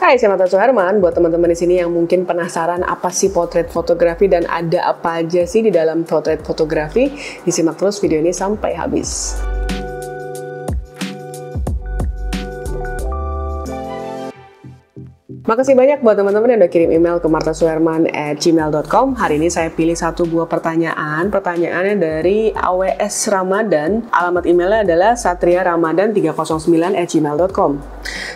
Hai, saya Marta Suherman. Buat teman-teman di sini yang mungkin penasaran apa sih potret fotografi dan ada apa aja sih di dalam potret fotografi, disimak terus video ini sampai habis. Makasih banyak buat teman-teman yang udah kirim email ke martasuherman@gmail.com. Hari ini saya pilih satu buah pertanyaan. Pertanyaannya dari AWS Ramadan. Alamat emailnya adalah satriaramadan309@gmail.com.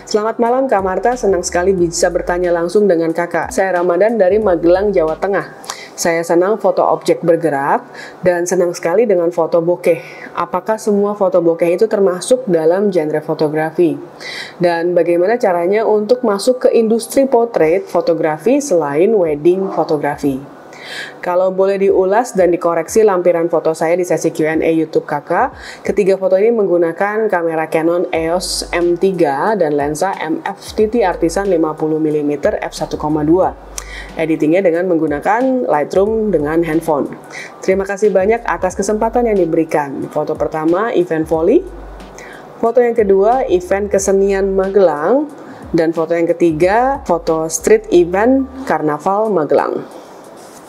Selamat malam Kak Marta, senang sekali bisa bertanya langsung dengan Kakak. Saya Ramadan dari Magelang, Jawa Tengah. Saya senang foto objek bergerak dan senang sekali dengan foto bokeh. Apakah semua foto bokeh itu termasuk dalam genre fotografi? Dan bagaimana caranya untuk masuk ke industri potret fotografi selain wedding fotografi? Kalau boleh diulas dan dikoreksi lampiran foto saya di sesi Q&A YouTube Kakak, ketiga foto ini menggunakan kamera Canon EOS M3 dan lensa MF-TT Artisan 50mm f1.2. Editingnya dengan menggunakan Lightroom dengan handphone. Terima kasih banyak atas kesempatan yang diberikan. Foto pertama, event volley. Foto yang kedua, event kesenian Magelang. Dan foto yang ketiga, foto street event Karnaval Magelang.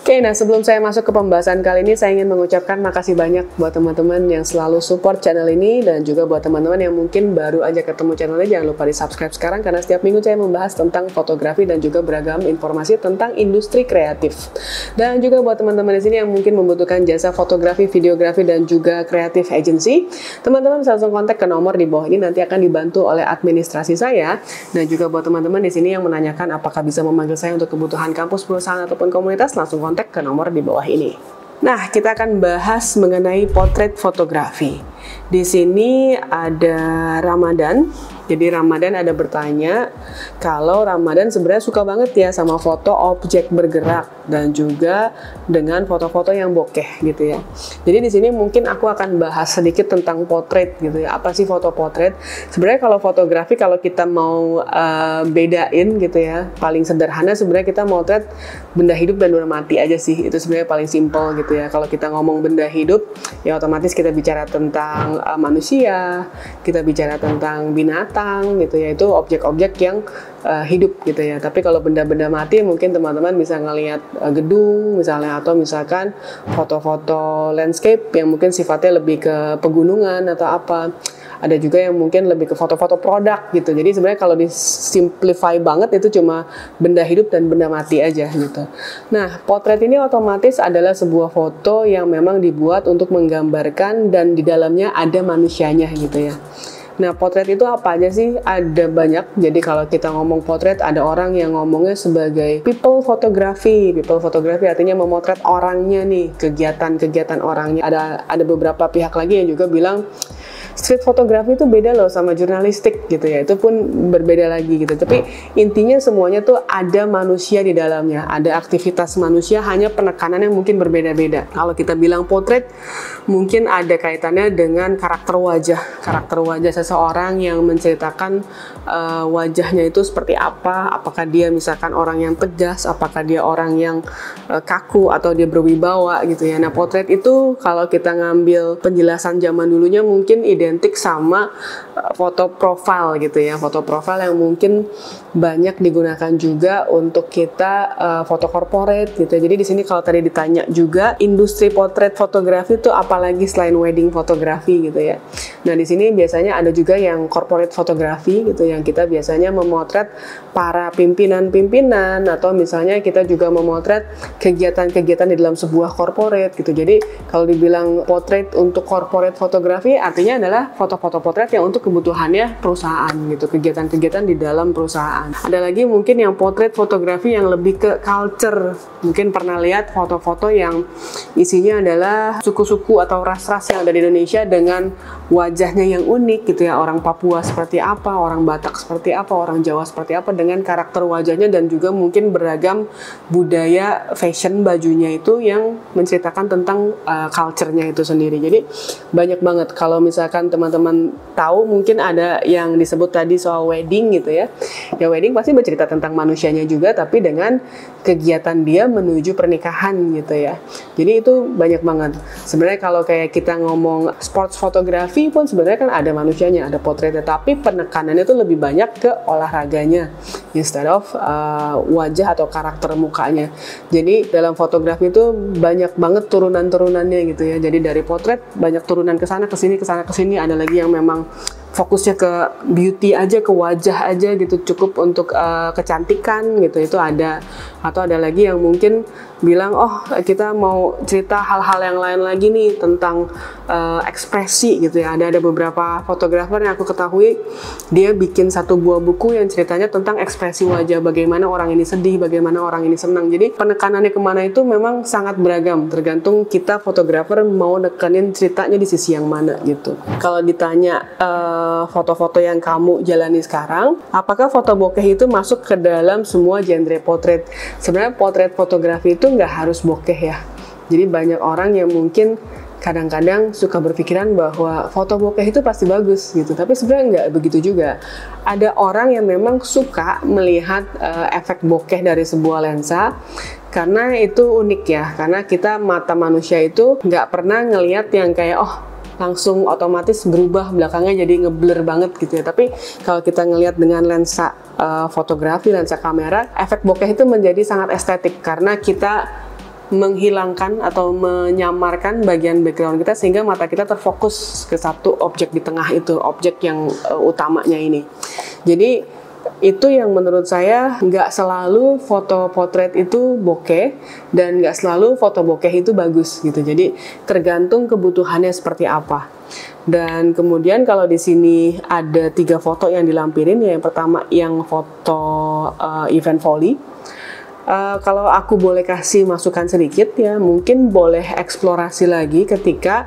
Oke, nah sebelum saya masuk ke pembahasan kali ini, saya ingin mengucapkan makasih banyak buat teman-teman yang selalu support channel ini, dan juga buat teman-teman yang mungkin baru aja ketemu channelnya, jangan lupa di subscribe sekarang, karena setiap minggu saya membahas tentang fotografi dan juga beragam informasi tentang industri kreatif. Dan juga buat teman-teman di sini yang mungkin membutuhkan jasa fotografi, videografi, dan juga kreatif agency, teman-teman bisa langsung kontak ke nomor di bawah ini, nanti akan dibantu oleh administrasi saya. Dan juga buat teman-teman di sini yang menanyakan apakah bisa memanggil saya untuk kebutuhan kampus, perusahaan, ataupun komunitas, langsung kontak ke nomor di bawah ini. Nah, kita akan bahas mengenai potret fotografi. Di sini ada Ramadan. Jadi Ramadan ada bertanya, kalau Ramadan sebenarnya suka banget ya sama foto objek bergerak dan juga dengan foto-foto yang bokeh gitu ya. Jadi di sini mungkin aku akan bahas sedikit tentang potret gitu ya. Apa sih foto potret? Sebenarnya kalau fotografi, kalau kita mau bedain gitu ya, paling sederhana sebenarnya kita motret benda hidup dan benda mati aja sih. Itu sebenarnya paling simple gitu ya. Kalau kita ngomong benda hidup, ya otomatis kita bicara tentang manusia, kita bicara tentang binatang gitu ya, itu objek-objek yang hidup gitu ya. Tapi kalau benda-benda mati mungkin teman-teman bisa ngelihat gedung misalnya, atau misalkan foto-foto landscape yang mungkin sifatnya lebih ke pegunungan atau apa. Ada juga yang mungkin lebih ke foto-foto produk gitu. Jadi sebenarnya kalau disimplify banget itu cuma benda hidup dan benda mati aja gitu. Nah, potret ini otomatis adalah sebuah foto yang memang dibuat untuk menggambarkan dan di dalamnya ada manusianya gitu ya. Nah, potret itu apa aja sih? Ada banyak. Jadi kalau kita ngomong potret, ada orang yang ngomongnya sebagai people photography. People photography artinya memotret orangnya nih, kegiatan-kegiatan orangnya. Ada beberapa pihak lagi yang juga bilang street photography itu beda loh sama jurnalistik gitu ya, itu pun berbeda lagi gitu. Tapi intinya semuanya tuh ada manusia di dalamnya, ada aktivitas manusia, hanya penekanannya mungkin berbeda-beda. Kalau kita bilang potret, mungkin ada kaitannya dengan karakter wajah seseorang yang menceritakan wajahnya itu seperti apa, apakah dia misalkan orang yang tegas, apakah dia orang yang kaku, atau dia berwibawa gitu ya. Nah, potret itu kalau kita ngambil penjelasan zaman dulunya mungkin identik sama foto profil gitu ya, foto profil yang mungkin banyak digunakan juga untuk kita foto corporate gitu. Jadi di sini kalau tadi ditanya juga industri potret fotografi itu apalagi selain wedding fotografi gitu ya. Nah, di sini biasanya ada juga yang corporate fotografi gitu, yang kita biasanya memotret para pimpinan-pimpinan, atau misalnya kita juga memotret kegiatan-kegiatan di dalam sebuah corporate gitu. Jadi kalau dibilang potret untuk corporate fotografi artinya adalah foto-foto potret yang untuk kebutuhannya perusahaan gitu, kegiatan-kegiatan di dalam perusahaan. Ada lagi mungkin yang potret fotografi yang lebih ke culture. Mungkin pernah lihat foto-foto yang isinya adalah suku-suku atau ras-ras yang ada di Indonesia dengan wajahnya yang unik gitu ya. Orang Papua seperti apa, orang Batak seperti apa, orang Jawa seperti apa, dengan karakter wajahnya dan juga mungkin beragam budaya fashion bajunya itu yang menceritakan tentang culture-nya itu sendiri. Jadi banyak banget. Kalau misalkan teman-teman tahu, mungkin ada yang disebut tadi soal wedding gitu ya. Ya, wedding pasti bercerita tentang manusianya juga, tapi dengan kegiatan dia menuju pernikahan gitu ya. Jadi itu banyak banget. Sebenarnya kalau kayak kita ngomong sports fotografi pun sebenarnya kan ada manusia manusianya, ada potretnya, tapi penekanannya itu lebih banyak ke olahraganya instead of wajah atau karakter mukanya. Jadi dalam fotografi itu banyak banget turunan-turunannya gitu ya. Jadi dari potret banyak turunan ke sana ke sini, ke sana ke sini. Ada lagi yang memang fokusnya ke beauty aja, ke wajah aja gitu, cukup untuk kecantikan gitu, itu ada. Atau ada lagi yang mungkin bilang, oh kita mau cerita hal-hal yang lain lagi nih tentang ekspresi gitu ya. Ada beberapa fotografer yang aku ketahui, dia bikin satu buah buku yang ceritanya tentang ekspresi wajah, bagaimana orang ini sedih, bagaimana orang ini senang. Jadi penekanannya kemana itu memang sangat beragam, tergantung kita fotografer mau nekenin ceritanya di sisi yang mana gitu. Kalau ditanya foto-foto yang kamu jalani sekarang, apakah foto bokeh itu masuk ke dalam semua genre potret? Sebenarnya potret fotografi itu nggak harus bokeh ya. Jadi banyak orang yang mungkin kadang-kadang suka berpikiran bahwa foto bokeh itu pasti bagus gitu, tapi sebenarnya nggak begitu juga. Ada orang yang memang suka melihat efek bokeh dari sebuah lensa karena itu unik ya, karena kita mata manusia itu nggak pernah ngelihat yang kayak langsung otomatis berubah belakangnya jadi ngeblur banget gitu ya. Tapi kalau kita ngelihat dengan lensa fotografi, lensa kamera, efek bokeh itu menjadi sangat estetik karena kita menghilangkan atau menyamarkan bagian background kita sehingga mata kita terfokus ke satu objek di tengah itu, objek yang utamanya ini. Jadi itu yang menurut saya nggak selalu foto potret itu bokeh dan nggak selalu foto bokeh itu bagus gitu. Jadi tergantung kebutuhannya seperti apa. Dan kemudian kalau di sini ada 3 foto yang dilampirin ya. Yang pertama yang foto event volley. Kalau aku boleh kasih masukan sedikit ya, mungkin boleh eksplorasi lagi ketika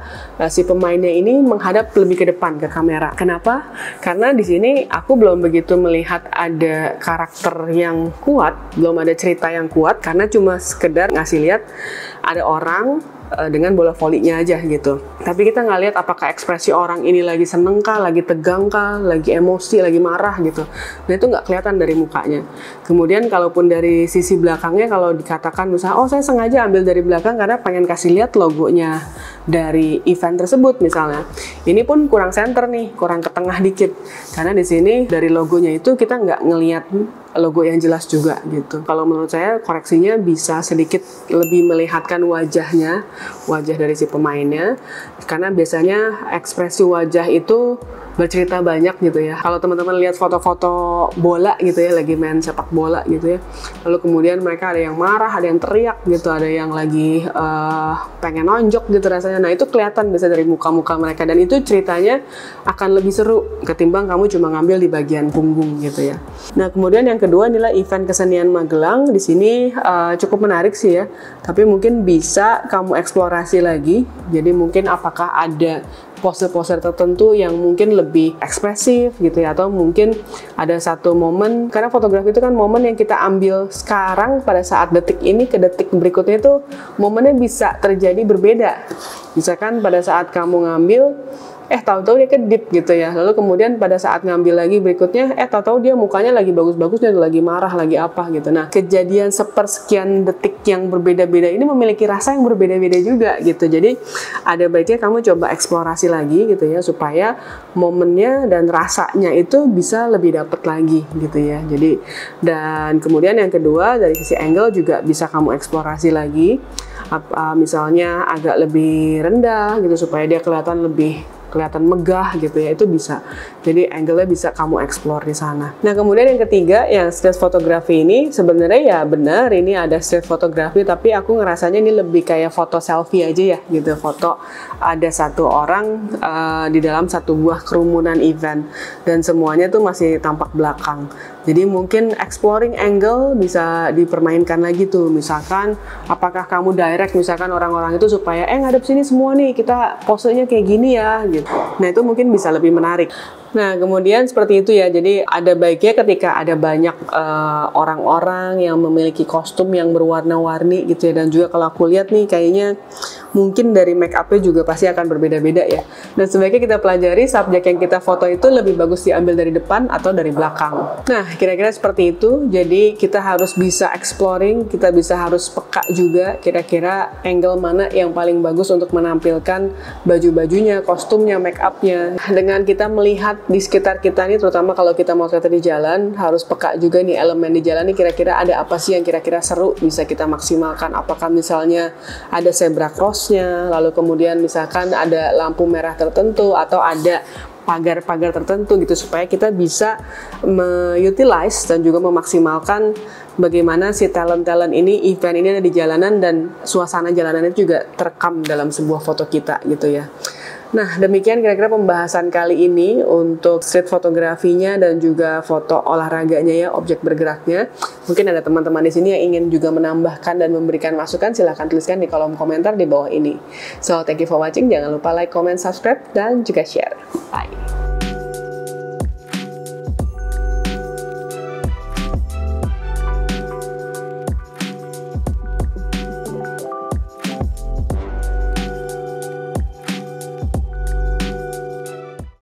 si pemainnya ini menghadap lebih ke depan ke kamera. Kenapa? Karena di sini aku belum begitu melihat ada karakter yang kuat, belum ada cerita yang kuat, karena cuma sekedar ngasih lihat ada orang dengan bola volinya aja gitu. Tapi kita nggak lihat apakah ekspresi orang ini lagi seneng kah, lagi tegang kah, lagi emosi, lagi marah gitu. Nah itu nggak kelihatan dari mukanya. Kemudian kalaupun dari sisi belakangnya, kalau dikatakan misalnya, oh saya sengaja ambil dari belakang karena pengen kasih lihat logonya dari event tersebut misalnya. Ini pun kurang center nih, kurang ke tengah dikit. Karena di sini dari logonya itu kita nggak ngelihat logo yang jelas juga gitu. Kalau menurut saya koreksinya bisa sedikit lebih melihatkan wajahnya, wajah dari si pemainnya, karena biasanya ekspresi wajah itu bercerita banyak gitu ya. Kalau teman-teman lihat foto-foto bola gitu ya, lagi main sepak bola gitu ya, lalu kemudian mereka ada yang marah, ada yang teriak gitu, ada yang lagi pengen nonjok gitu rasanya. Nah itu kelihatan bisa dari muka-muka mereka, dan itu ceritanya akan lebih seru ketimbang kamu cuma ngambil di bagian punggung gitu ya. Nah kemudian yang kedua inilah event kesenian Magelang. Di sini cukup menarik sih ya, tapi mungkin bisa kamu eksplorasi lagi. Jadi mungkin apakah ada poster-poster tertentu yang mungkin lebih ekspresif gitu ya, atau mungkin ada satu momen, karena fotografi itu kan momen yang kita ambil sekarang pada saat detik ini ke detik berikutnya itu momennya bisa terjadi berbeda. Misalkan pada saat kamu ngambil tahu-tahu dia kedip gitu ya, lalu kemudian pada saat ngambil lagi berikutnya tahu-tahu dia mukanya lagi bagus-bagusnya, lagi marah, lagi apa gitu. Nah kejadian sepersekian detik yang berbeda-beda ini memiliki rasa yang berbeda-beda juga gitu. Jadi ada baiknya kamu coba eksplorasi lagi gitu ya, supaya momennya dan rasanya itu bisa lebih dapet lagi gitu ya. Jadi dan kemudian yang kedua dari sisi angle juga bisa kamu eksplorasi lagi, misalnya agak lebih rendah gitu supaya dia kelihatan megah gitu ya, itu bisa. Jadi angle-nya bisa kamu explore di sana. Nah kemudian yang ketiga, yang street photography ini sebenarnya ya benar ini ada street photography, tapi aku ngerasanya ini lebih kayak foto selfie aja ya gitu. Foto ada satu orang di dalam satu buah kerumunan event dan semuanya tuh masih tampak belakang. Jadi mungkin exploring angle bisa dipermainkan lagi tuh. Misalkan apakah kamu direct misalkan orang-orang itu supaya ngadep sini semua nih, kita posenya kayak gini ya gitu. Nah itu mungkin bisa lebih menarik. Nah kemudian seperti itu ya, jadi ada baiknya ketika ada banyak orang-orang yang memiliki kostum yang berwarna-warni gitu ya, dan juga kalau aku lihat nih kayaknya mungkin dari make up-nya juga pasti akan berbeda-beda ya. Dan sebaiknya kita pelajari subjek yang kita foto itu lebih bagus diambil dari depan atau dari belakang. Nah, kira-kira seperti itu. Jadi kita harus bisa exploring, kita harus peka juga kira-kira angle mana yang paling bagus untuk menampilkan baju-bajunya, kostumnya, make up-nya. Dengan kita melihat di sekitar kita nih, terutama kalau kita mau di jalan, harus peka juga nih elemen di jalan nih, kira-kira ada apa sih yang kira-kira seru bisa kita maksimalkan. Apakah misalnya ada zebra cross-nya, lalu kemudian misalkan ada lampu merah tertentu, atau ada pagar-pagar tertentu gitu, supaya kita bisa utilize dan juga memaksimalkan bagaimana si talent-talent ini, event ini ada di jalanan dan suasana jalanannya juga terekam dalam sebuah foto kita gitu ya. Nah, demikian kira-kira pembahasan kali ini untuk street fotografinya dan juga foto olahraganya ya, objek bergeraknya. Mungkin ada teman-teman di sini yang ingin juga menambahkan dan memberikan masukan, silahkan tuliskan di kolom komentar di bawah ini. So, thank you for watching. Jangan lupa like, comment, subscribe, dan juga share. Bye!